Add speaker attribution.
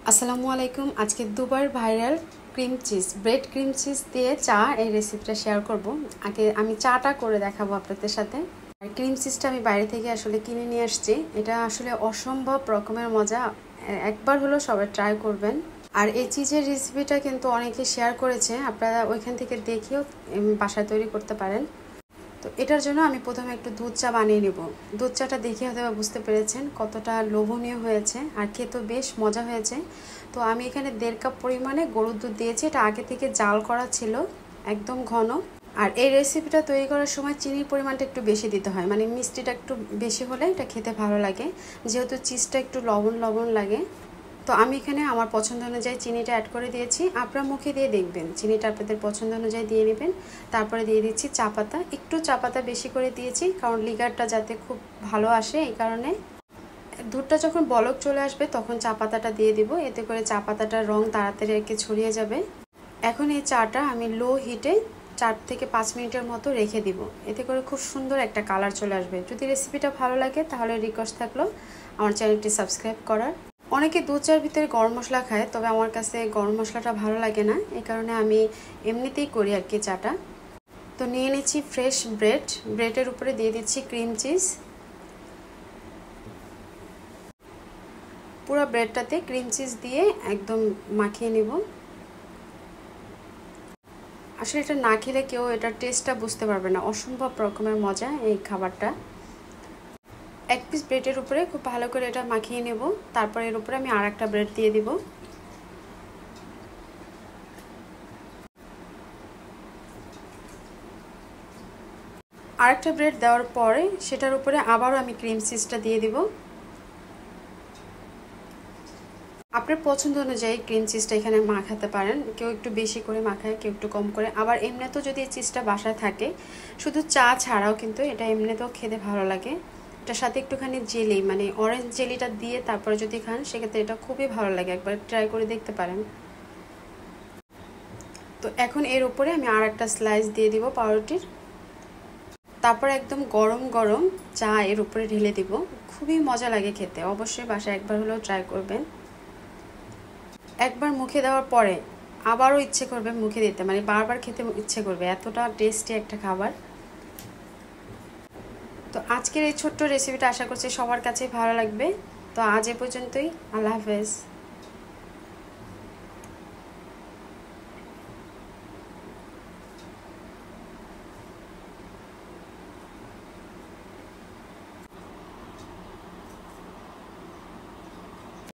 Speaker 1: আসসালামু আলাইকুম। আজকে দুবার viral cream cheese bread cream cheese দিয়ে চা এই রেসিপিটা শেয়ার করব। আগে আমি চাটা করে দেখাবো আপনাদের সাথে। আর ক্রিম চিজটা আমি বাইরে থেকে আসলে কিনে নিয়ে আসছি। এটা আসলে অসম্ভব রকমের মজা, একবার হলো সবাই ট্রাই করবেন। আর এই চিজের রেসিপিটা কিন্তু অনেকে শেয়ার করেছে, আপনারা ওইখান থেকে দেখেও বাসায় তৈরি করতে পারেন। তো এটার জন্য আমি প্রথমে একটু দুধ চা বানিয়ে নেব। দুধ চাটা দেখে হয়তো বুঝতে পেরেছেন কতটা লোভনীয় হয়েছে আর খেতেও বেশ মজা হয়েছে। তো আমি এখানে 1.5 কাপ পরিমাণে গরুর দুধ দিয়েছি। এটা আগে থেকে জাল করা ছিল, একদম ঘন। আর এই রেসিপিটা তৈরি করার সময় চিনির পরিমাণটা একটু বেশি দিতে হয়, মানে মিষ্টিটা একটু বেশি হলে এটা খেতে ভালো লাগে, যেহেতু চিজটা একটু লবণ লবণ লাগে। তো আমি এখানে আমার পছন্দ অনুযায়ী চিনিটা অ্যাড করে দিয়েছি। আপনারা মুখে দিয়ে দেখবেন, চিনিটা আপনাদের পছন্দ অনুযায়ী দিয়ে নেবেন। তারপরে দিয়ে দিচ্ছি চা পাতা, একটু চা পাতা বেশি করে দিয়েছি কারণ লিগারটা যাতে খুব ভালো আসে, এই কারণে। দুধটা যখন বলক চলে আসবে তখন চা পাতাটা দিয়ে দিব, এতে করে চা পাতাটার রং তাড়াতাড়ি আর কি ছড়িয়ে যাবে। এখন এই চাটা আমি লো হিটে 4 থেকে 5 মিনিটের মতো রেখে দিব, এতে করে খুব সুন্দর একটা কালার চলে আসবে। যদি রেসিপিটা ভালো লাগে তাহলে রিকোয়েস্ট থাকলো আমার চ্যানেলটি সাবস্ক্রাইব করার। অনেকে দুধ চার ভিতরে গরম মশলা খায়, তবে আমার কাছে গরম মশলাটা ভালো লাগে না, এই কারণে আমি এমনিতেই করি আর কি চাটা। তো নিয়ে নিচ্ছি ফ্রেশ ব্রেডের উপরে দিয়ে দিচ্ছি ক্রিম চিজ। পুরো ব্রেডটাতে ক্রিম চিজ দিয়ে একদম মাখিয়ে নেব। আসলে এটা না খেলে কেউ এটার টেস্টটা বুঝতে পারবে না, অসম্ভব রকমের মজা এই খাবারটা। এক পিস ব্রেডের উপরে খুব ভালো করে এটা মাখিয়ে নেব। তারপর এর উপরে আমি আরেকটা ব্রেড দিয়ে দিব। আরেকটা ব্রেড দেওয়ার পরে সেটার উপরে আবারও আমি ক্রিম চিজটা দিয়ে দিব। আপনার পছন্দ অনুযায়ী ক্রিম চিজটা এখানে মাখাতে পারেন, কেউ একটু বেশি করে মাখায়, কেউ একটু কম করে। আবার এমনিতেও যদি এই চিজটা বাসায় থাকে, শুধু চা ছাড়াও কিন্তু এটা এমনিতেও খেতে ভালো লাগে। এটার সাথে একটুখানি জেলি, মানে অরেঞ্জ জেলিটা দিয়ে তারপরে যদি খান সেক্ষেত্রে এটা খুবই ভালো লাগে, একবার ট্রাই করে দেখতে পারেন। তো এখন এর উপরে আমি আর একটা স্লাইস দিয়ে দিব পাউরুটির। তারপর একদম গরম গরম চা এর উপরে ঢেলে দিব, খুবই মজা লাগে খেতে। অবশ্যই বাসায় একবার হলেও ট্রাই করবেন। একবার মুখে দেওয়ার পরে আবারও ইচ্ছে করবে মুখে দিতে, মানে বারবার খেতে ইচ্ছে করবে, এতটা টেস্টি একটা খাবার। তো আজকের এই ছোট্ট রেসিপিটা আশা করছি সবার কাছে ভালো লাগবে। তো আজ এ পর্যন্তই, আল্লাহ হাফেজ।